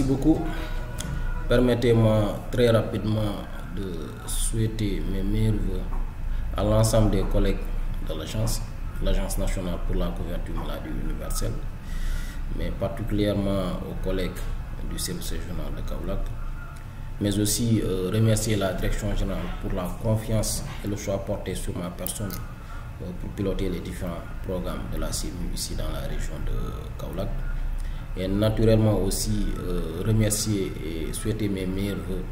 Merci beaucoup. Permettez-moi très rapidement de souhaiter mes meilleurs vœux à l'ensemble des collègues de l'Agence nationale pour la couverture maladie universelle, mais particulièrement aux collègues du service régional de Kaolack, mais aussi remercier la direction générale pour la confiance et le choix porté sur ma personne pour piloter les différents programmes de la CMU ici dans la région de Kaolack. Et naturellement aussi remercier et souhaiter mes meilleurs vœux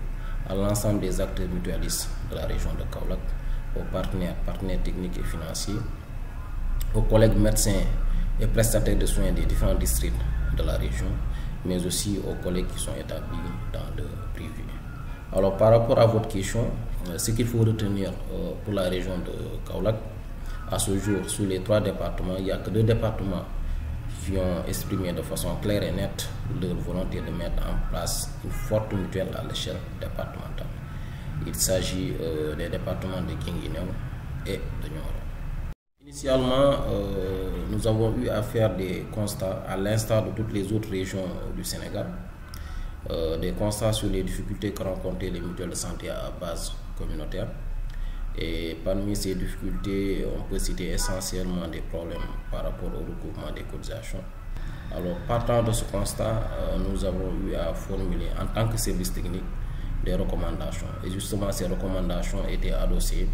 à l'ensemble des acteurs mutualistes de la région de Kaolack, aux partenaires techniques et financiers, aux collègues médecins et prestataires de soins des différents districts de la région, mais aussi aux collègues qui sont établis dans le privé. Alors par rapport à votre question, ce qu'il faut retenir pour la région de Kaolack, à ce jour, sur les 3 départements, il n'y a que 2 départements qui ont exprimé de façon claire et nette leur volonté de mettre en place une forte mutuelle à l'échelle départementale. Il s'agit des départements de Guinguinéo et de Nioro. Initialement, nous avons eu à faire des constats, à l'instar de toutes les autres régions du Sénégal, des constats sur les difficultés que rencontraient les mutuelles de santé à base communautaire. Et parmi ces difficultés, on peut citer essentiellement des problèmes par rapport au recouvrement des cotisations. Alors, partant de ce constat, nous avons eu à formuler en tant que service technique des recommandations. Et justement, ces recommandations étaient adossées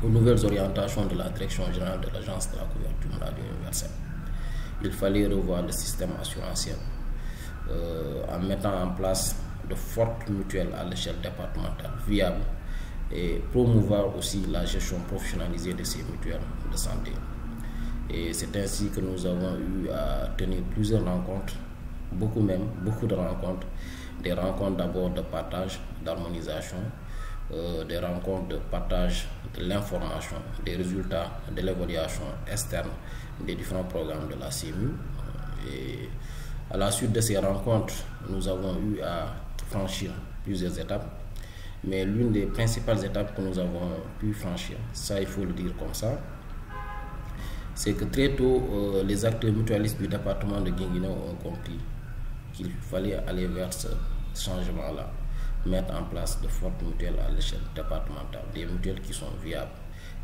aux nouvelles orientations de la direction générale de l'Agence de la couverture maladie universelle. Il fallait revoir le système assurantiel en mettant en place de fortes mutuelles à l'échelle départementale viables et promouvoir aussi la gestion professionnalisée de ces mutuelles de santé. Et c'est ainsi que nous avons eu à tenir plusieurs rencontres, beaucoup de rencontres, des rencontres d'abord de partage, d'harmonisation, des rencontres de partage de l'information, des résultats de l'évaluation externe des différents programmes de la CMU. Et à la suite de ces rencontres, nous avons eu à franchir plusieurs étapes. Mais l'une des principales étapes que nous avons pu franchir, ça il faut le dire comme ça, c'est que très tôt, les acteurs mutualistes du département de Guinguinéo ont compris qu'il fallait aller vers ce changement-là, mettre en place de fortes mutuelles à l'échelle départementale, des mutuelles qui sont viables,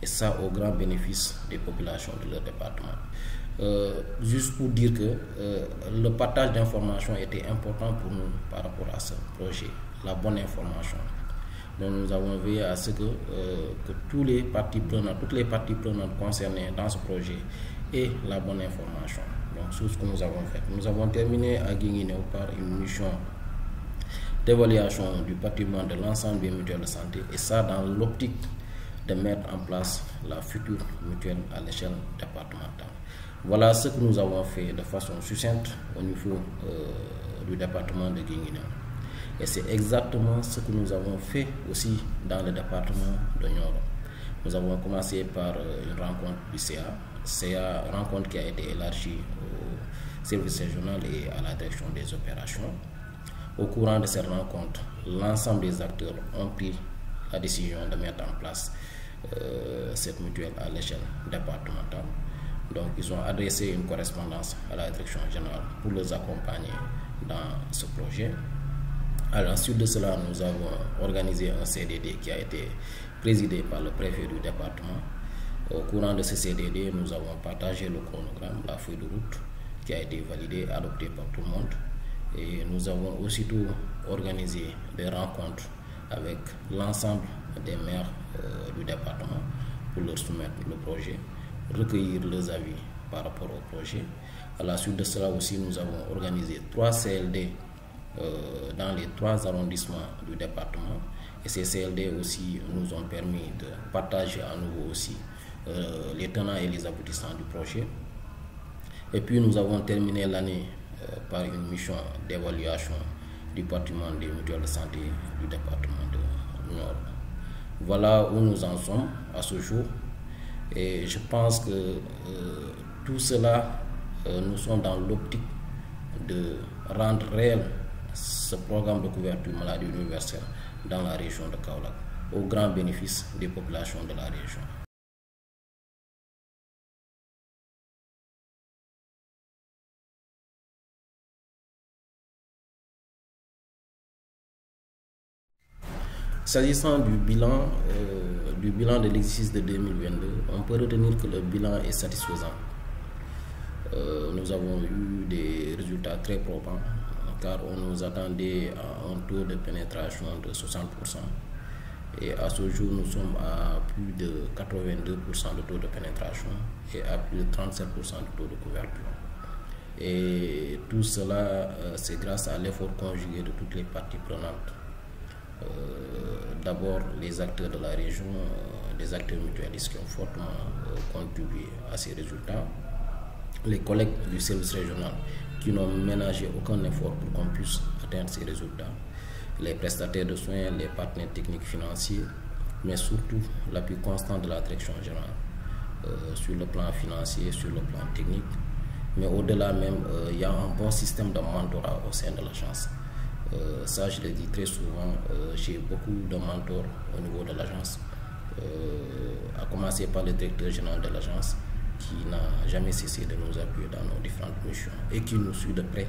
et ça au grand bénéfice des populations de leur département. Juste pour dire que le partage d'informations était important pour nous par rapport à ce projet, la bonne information. Donc nous avons veillé à ce que toutes les parties prenantes concernées dans ce projet aient la bonne information. Donc c'est ce que nous avons fait. Nous avons terminé à Guinguinéo par une mission d'évaluation du patrimoine de l'ensemble des mutuelles de santé, et ça dans l'optique de mettre en place la future mutuelle à l'échelle départementale. Voilà ce que nous avons fait de façon succincte au niveau du département de Guinguinéo. Et c'est exactement ce que nous avons fait aussi dans le département de Nioro. Nous avons commencé par une rencontre du CA, rencontre qui a été élargie au service régional et à la direction des opérations. Au courant de cette rencontre, l'ensemble des acteurs ont pris la décision de mettre en place cette mutuelle à l'échelle départementale. Donc ils ont adressé une correspondance à la direction générale pour les accompagner dans ce projet. À la suite de cela, nous avons organisé un CDD qui a été présidé par le préfet du département. Au courant de ce CDD, nous avons partagé le chronogramme, la feuille de route qui a été validée, adoptée par tout le monde. Et nous avons aussitôt organisé des rencontres avec l'ensemble des maires du département pour leur soumettre le projet, recueillir leurs avis par rapport au projet. À la suite de cela aussi, nous avons organisé 3 CLD dans les 3 arrondissements du département, et ces CLD aussi nous ont permis de partager à nouveau aussi les tenants et les aboutissants du projet. Et puis nous avons terminé l'année par une mission d'évaluation du patrimoine des mutuelles de santé du département de Nioro. Voilà où nous en sommes à ce jour, et je pense que tout cela, nous sommes dans l'optique de rendre réel ce programme de couverture maladie universelle dans la région de Kaolack, au grand bénéfice des populations de la région. S'agissant du bilan de l'exercice de 2022, on peut retenir que le bilan est satisfaisant. Nous avons eu des résultats très probants, car on nous attendait à un taux de pénétration de 60%. Et à ce jour, nous sommes à plus de 82% de taux de pénétration et à plus de 37% de taux de couverture. Et tout cela, c'est grâce à l'effort conjugué de toutes les parties prenantes. D'abord, les acteurs de la région, des acteurs mutualistes qui ont fortement contribué à ces résultats. Les collègues du service régional qui n'ont ménagé aucun effort pour qu'on puisse atteindre ces résultats. Les prestataires de soins, les partenaires techniques financiers, mais surtout l'appui constant de la direction générale sur le plan financier, sur le plan technique. Mais au-delà même, il y a un bon système de mentorat au sein de l'agence. Ça, je le dis très souvent, j'ai beaucoup de mentors au niveau de l'agence, à commencer par le directeur général de l'agence, qui n'a jamais cessé de nous appuyer dans nos différentes missions et qui nous suit de près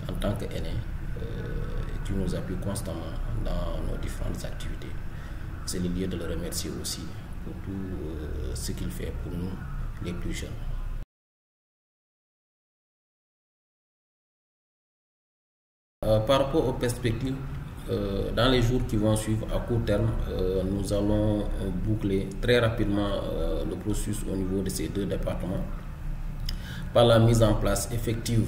en tant qu'aîné et qui nous appuie constamment dans nos différentes activités. C'est le lieu de le remercier aussi pour tout ce qu'il fait pour nous, les plus jeunes. Par rapport aux perspectives, dans les jours qui vont suivre, à court terme, nous allons boucler très rapidement le processus au niveau de ces deux départements par la mise en place effective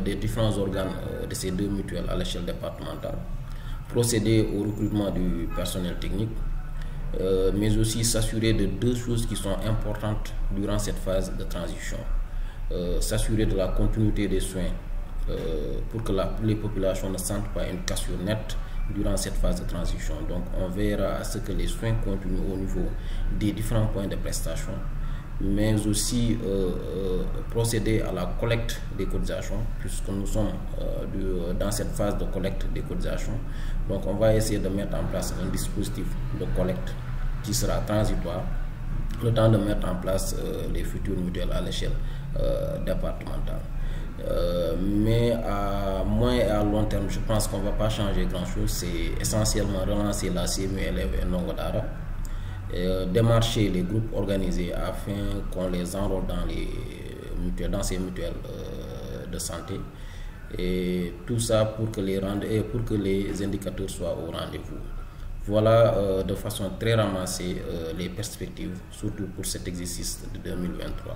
des différents organes de ces deux mutuelles à l'échelle départementale, procéder au recrutement du personnel technique, mais aussi s'assurer de deux choses qui sont importantes durant cette phase de transition. S'assurer de la continuité des soins pour que les populations ne sentent pas une cassure nette durant cette phase de transition. Donc on verra à ce que les soins continuent au niveau des différents points de prestation, mais aussi procéder à la collecte des cotisations, puisque nous sommes dans cette phase de collecte des cotisations. Donc on va essayer de mettre en place un dispositif de collecte qui sera transitoire, le temps de mettre en place les futures mutuelles à l'échelle départementale. Mais à moyen et à long terme, je pense qu'on ne va pas changer grand-chose. C'est essentiellement relancer la CMU élèves et Ndongo Dara, démarcher les groupes organisés afin qu'on les enrôle dans ces mutuelles de santé. Et tout ça pour que les indicateurs soient au rendez-vous. Voilà de façon très ramassée les perspectives, surtout pour cet exercice de 2023.